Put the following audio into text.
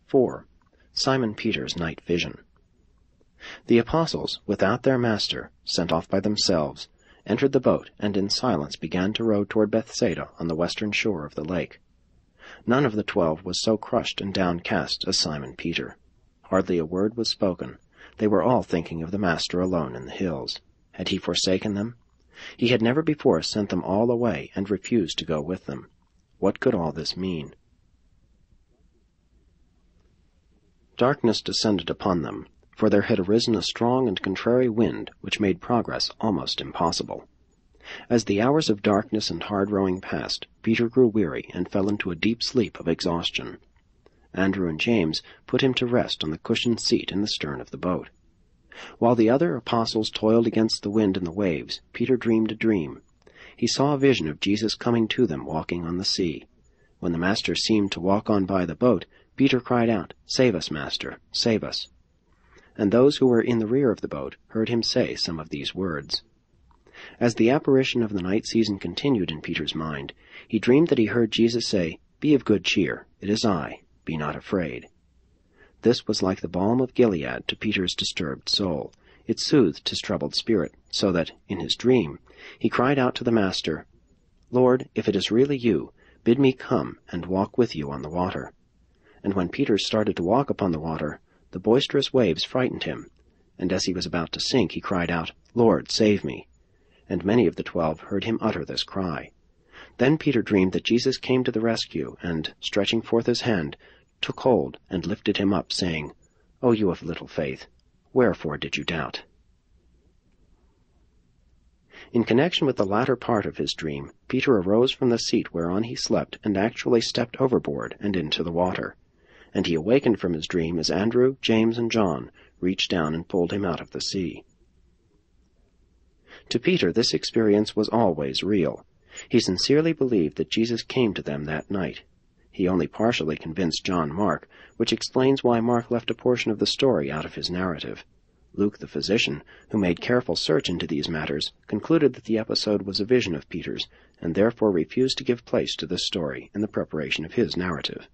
4. Simon Peter's night vision. The apostles, without their master, sent off by themselves, entered the boat and in silence began to row toward Bethsaida on the western shore of the lake. None of the 12 was so crushed and downcast as Simon Peter. Hardly a word was spoken. They were all thinking of the Master alone in the hills. Had he forsaken them? He had never before sent them all away and refused to go with them. What could all this mean? Darkness descended upon them, for there had arisen a strong and contrary wind which made progress almost impossible. As the hours of darkness and hard rowing passed, Peter grew weary and fell into a deep sleep of exhaustion. Andrew and James put him to rest on the cushioned seat in the stern of the boat. While the other apostles toiled against the wind and the waves, Peter dreamed a dream. He saw a vision of Jesus coming to them walking on the sea. When the Master seemed to walk on by the boat, Peter cried out, "Save us, Master, save us!" And those who were in the rear of the boat heard him say some of these words. As the apparition of the night season continued in Peter's mind, he dreamed that he heard Jesus say, "Be of good cheer, it is I, be not afraid." This was like the balm of Gilead to Peter's disturbed soul. It soothed his troubled spirit, so that, in his dream, he cried out to the Master, "Lord, if it is really you, bid me come and walk with you on the water." And when Peter started to walk upon the water, the boisterous waves frightened him, and as he was about to sink, he cried out, "Lord, save me!" And many of the 12 heard him utter this cry. Then Peter dreamed that Jesus came to the rescue, and, stretching forth his hand, took hold and lifted him up, saying, "O you of little faith, wherefore did you doubt?" In connection with the latter part of his dream, Peter arose from the seat whereon he slept and actually stepped overboard and into the water. And he awakened from his dream as Andrew, James, and John reached down and pulled him out of the sea. To Peter, this experience was always real. He sincerely believed that Jesus came to them that night. He only partially convinced John Mark, which explains why Mark left a portion of the story out of his narrative. Luke, the physician, who made careful search into these matters, concluded that the episode was a vision of Peter's, and therefore refused to give place to this story in the preparation of his narrative.